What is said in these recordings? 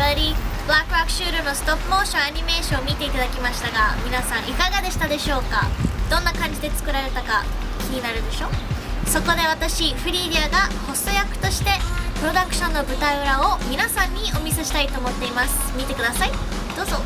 everybody! ブラックロックシュールのストップモーションアニメーションを見ていただきましたが、皆さんいかがでしたでしょうか？どんな感じで作られたか気になるでしょ？そこで私フリーディアがホスト役としてプロダクションの舞台裏を皆さんにお見せしたいと思っています。見てください、どうぞ。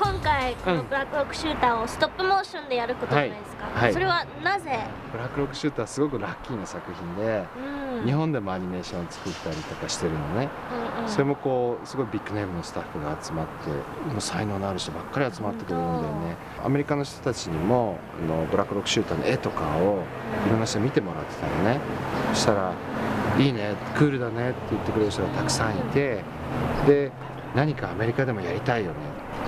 今回このブラックロックシューターをストップモーションでやることじゃないですか、はい、それはなぜ？ブラックロックシューターはすごくラッキーな作品で、日本でもアニメーションを作ったりとかしてるのね、それもこうすごいビッグネームのスタッフが集まってもう才能のある人ばっかり集まってくれるんだよね。アメリカの人たちにもブラックロックシューターの絵とかをいろんな人見てもらってたのね。そしたらいいね、クールだねって言ってくれる人がたくさんいて、で何かアメリカでもやりたいよね、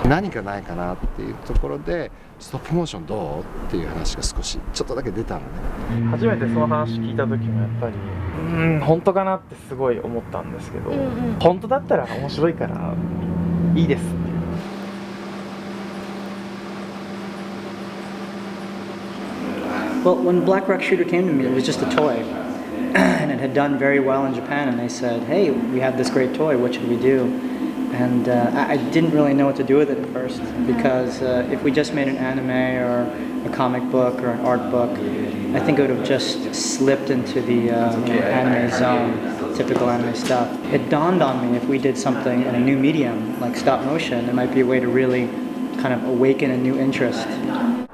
何かないかなっていうところでストップモーションどうっていう話が少しちょっとだけ出たのね。初めてその話聞いた時もやっぱり本当かなってすごい思ったんですけど、本当だったら面白いからいいですっていう。Well, when Black Rock Shooter came to me, it was just a toy. And it had done very well in Japan, and they said, hey, we have this great toy, what should we do? And I didn't really know what to do with it at first, because if we just made an anime or a comic book or an art book, I think it would have just slipped into the anime zone, typical anime stuff. It dawned on me if we did something in a new medium, like stop motion, it might be a way to really kind of awaken a new interest.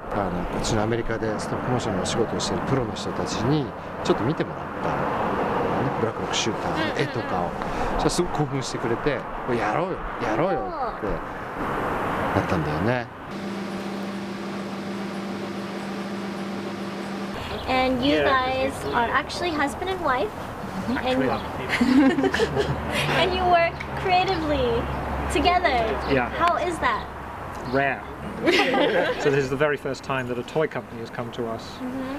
こっちのアメリカでストップモーションのお仕事をしているプロの人たちにちょっと見てもらったブラックロックシューターの絵とかを、そしたらすごく興奮してくれて、やろうよやろうよってなったんだよね。And you guys are actually husband and wife, and and you work creatively together. Yeah. How is that? Rare. So this is the very first time that a toy company has come to us,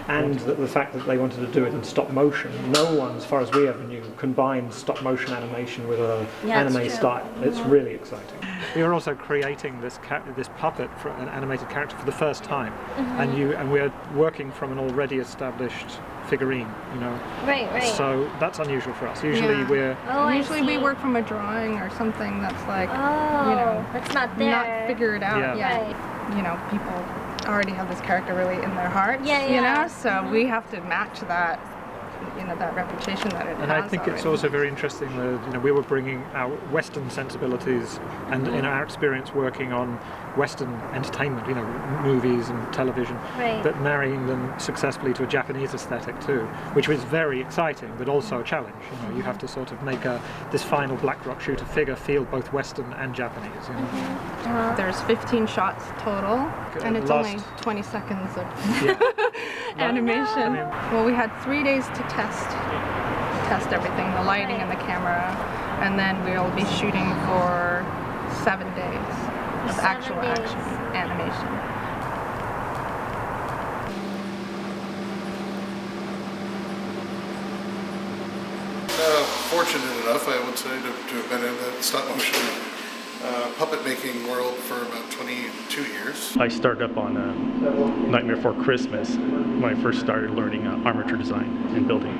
and the fact that they wanted to do it in stop motion. No one, as far as we ever knew, combines stop motion animation with a anime style. It's really exciting. We are also creating this puppet for an animated character for the first time, and we're working from an already established figurine, you know. Right. So that's unusual for us. Usually usually we work from a drawing or something that's like, that's not there, not figured out yet. Right. You know, people already have this character really in their hearts. You know, so we have to match that. You know, that reputation that it has. And I think it's also very interesting that we were bringing our Western sensibilities and in our experience working on Western entertainment, movies and television, but marrying them successfully to a Japanese aesthetic too, which was very exciting, but also a challenge. You have to sort of make this final Black Rock Shooter figure feel both Western and Japanese. There's 15 shots total, and it's only 20 seconds of animation. Well, we had 3 days to test everything, the lighting and the camera, and then we'll be shooting for 7 days of actual action animation. Fortunate enough, I would say, to have been in the stop motion puppet making world for about 22 years. I started up on Nightmare Before Christmas when I first started learning armature design and building.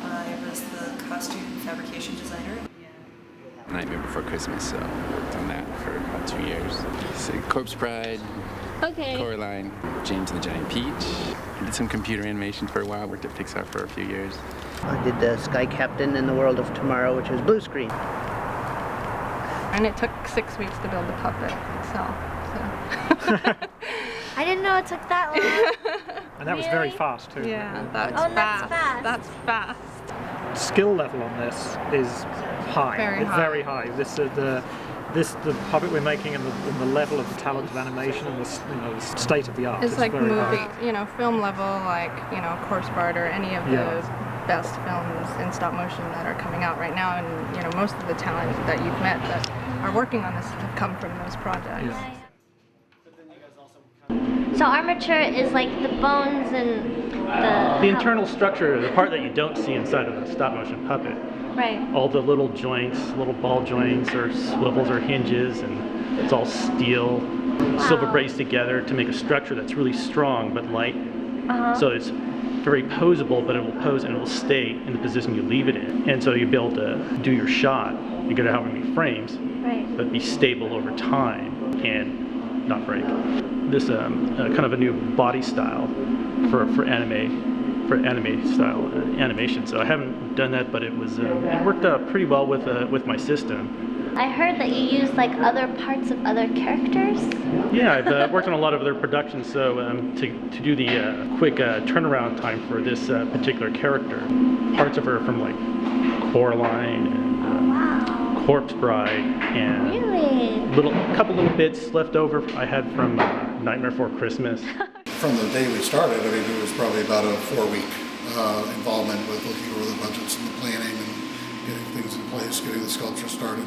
I was the costume fabrication designer. Nightmare Before Christmas, so I worked on that for about 2 years. So Corpse Bride, Coraline, James and the Giant Peach. I did some computer animation for a while, worked at Pixar for a few years. I did the Sky Captain in the World of Tomorrow, which was blue screen. And it took 6 weeks to build the puppet itself. So. I didn't know it took that long. And that was very fast too. Yeah, that's fast. That's fast. Skill level on this is high. Very high. The puppet we're making and the level of the talent of animation and the state of the art. It's like very movie, high. Film level, like Corpse Bride or any of the best films in stop motion that are coming out right now, and most of the talent that you've met that are working on this have come from those projects. So armature is like the bones and the internal structure, the part that you don't see inside of a stop motion puppet. Right. All the little joints, little ball joints or swivels or hinges, and it's all steel, silver braced together to make a structure that's really strong but light. So it's very posable, but it will pose and it will stay in the position you leave it in. And so you'll be able to do your shot, you get however many frames, but be stable over time and not break. This kind of a new body style for anime style animation. So I haven't done that, but it worked out pretty well with my system. I heard that you use like other parts of other characters. Yeah, I've worked on a lot of other productions. So to do the quick turnaround time for this particular character, parts of her from like Coraline and Corpse Bride, and couple little bits left over I had from Nightmare Before Christmas. From the day we started, I mean, it was probably about a 4-week involvement with looking over the budgets and the planning and getting things in place, getting the sculpture started.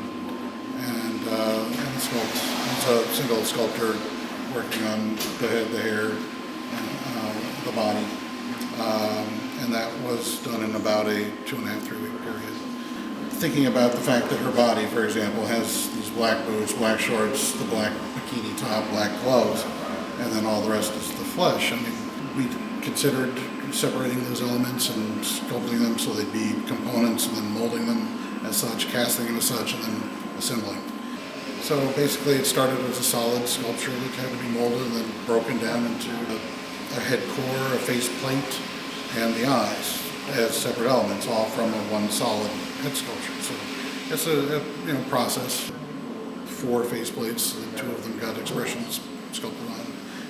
And it's a single sculptor working on the head, the hair, and the body. And that was done in about a 2.5-3 week period. Thinking about the fact that her body, for example, has these black boots, black shorts, the black bikini top, black gloves, and then all the rest is the flesh. I mean, we considered separating those elements and sculpting them so they'd be components, and then molding them as such, casting them as such, and then assembling. So basically it started as a solid sculpture that had to be molded and then broken down into a head core, a face plate, and the eyes as separate elements, all from one solid head sculpture. So it's a process. 4 face plates, 2 of them got expressions sculpted on,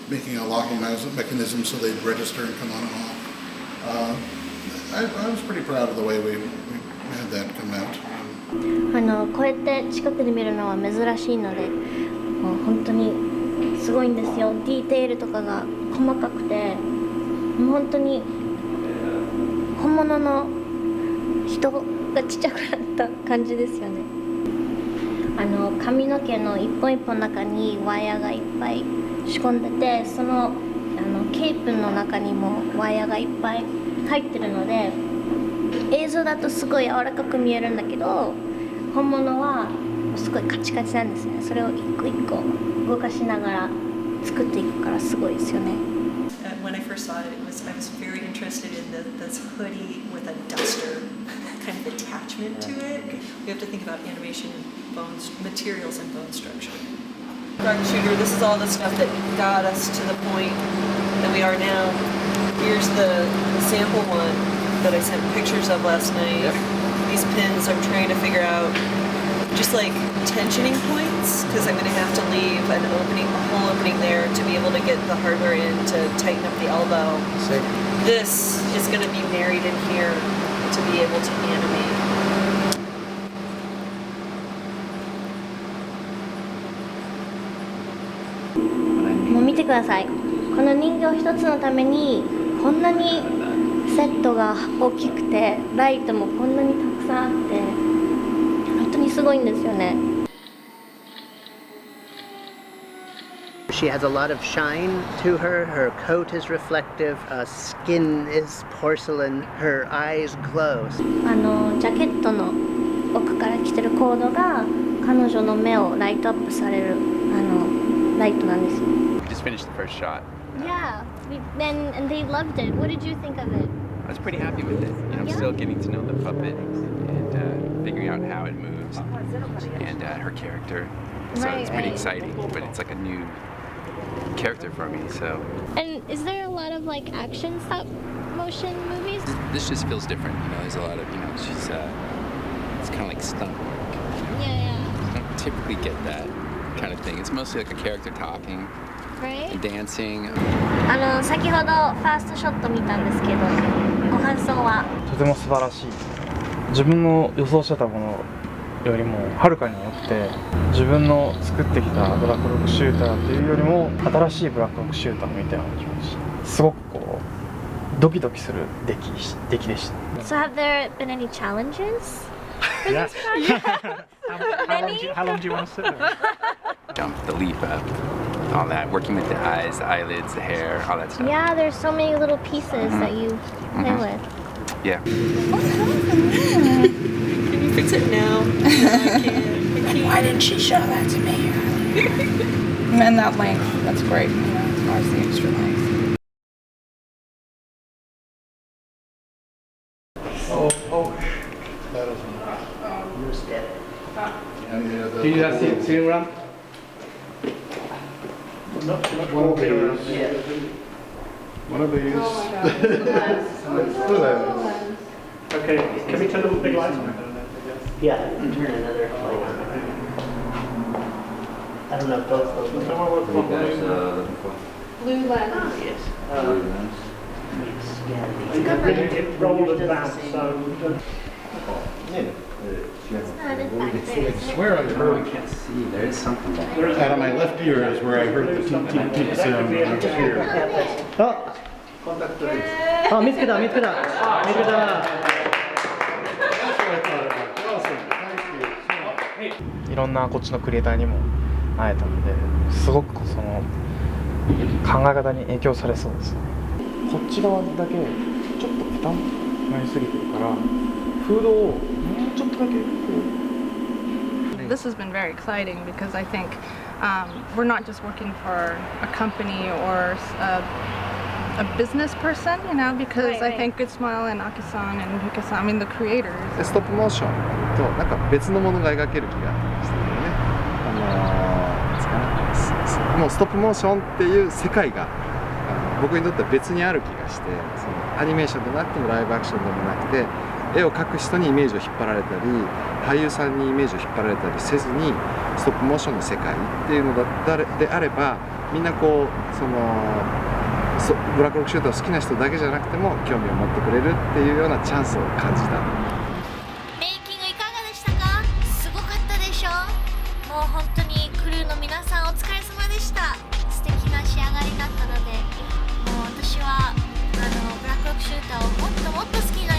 making a locking mechanism so they'd register and come on and off. I was pretty proud of the way we had that come out. こうやって近くで見るのは珍しいので、もう本当にすごいんですよ。ディテールとかが細かくて、もう本当に本物の人がちっちゃくなった感じですよね。髪の毛の一本一本の中にワイヤーがいっぱい仕込んでて、そのケープの中にもワイヤーがいっぱい入ってるので、映像だとすごい柔らかく見えるんだけど、本物はすごいカチカチなんですね。それを一個一個動かしながら作っていくからすごいですよね。When I first saw it, I was very interested in this hoodie with a duster kind of attachment to it. We have to think about animation, bones, materials, and bone structure. Rock shooter, this is all the stuff that got us to the point that we are now. Here's the sample one that I sent pictures of last night. These pins I'm trying to figure out just like tensioning points, because I'm going to have to leave a whole opening there to be able to get the hardware in to tighten up the elbow. This is going to be married in here to be able to animate. もう見てください。この人形一つのためにこんなにセットが大きくて、ライトもこんなにたくさんあって、本当にすごいんですよね。She has a lot of shine to her. Her coat is reflective. Skin is porcelain. Her eyes glow. ジャケットの奥から来てるコードが彼女の目をライトアップされるライトなんですよ。We just finished the first shot. Yeah, and they loved it. What did you think of it? I was pretty happy with it. You know, I'm still getting to know the puppet and figuring out how it moves and her character. So it's pretty exciting, but it's like a new character for me. So. And is there a lot of like action stop motion movies? This just feels different. You know, there's a lot of she's it's kind of like stunt work. Yeah. You don't typically get that kind of thing. It's mostly like a character talking. Right? Dancing. 先ほどファーストショット見たんですけど、ご感想は？とても素晴らしい。自分の予想してたものよりもはるかに良くて、自分の作ってきたブラックロックシューターというよりも新しいブラックロックシューターを見たような気持ち。すごくこうドキドキする出来でした。So have there been any challenges? Yes. How long do you want to sit there? Jump the leap up. all that, working with the eyes, the eyelids, the hair, all that stuff. Yeah, there's so many little pieces that you play with. Yeah. Can you fix it now? No, I can't. Why didn't she show that to me? And that length, that's great. You know, as far as the extra length. Do you guys see around? One of these. Okay, can we turn the big lights on? Yeah, turn another light on. I don't know if both of those. Blue lens. Yes. It rolled and bounced, so I swear I heard. Can't see, there is something back. Out of my left ear is where I heard the sound out here. あ、見つけた。いろんなこっちのクリエイターにも会えたのですごくその考え方に影響されそうですね。こっち側だけちょっと傾なりすぎてるからフードをもうちょっとだけこう。 This has been very exciting because I think we're not just working for a company or a business person, you know, because I think Good Smile and Aki-san and Yuka-san, I mean the creators. ストップモーションとなんか別のものが描ける気がしてるよね。もうストップモーションっていう世界が僕にとっては別にある気がして、そのアニメーションでなくてもライブアクションでもなくて、絵を描く人にイメージを引っ張られたり、俳優さんにイメージを引っ張られたりせずに、ストップモーションの世界っていうのであれば、みんなこうブラックロックシューターを好きな人だけじゃなくても興味を持ってくれるっていうようなチャンスを感じた。メイキングいかがでしたか？すごかったでしょ？もう本当にクルーの皆さんお疲れ様でした。素敵な仕上がりだったので、もう私はブラックロックシューターをもっともっと好きにな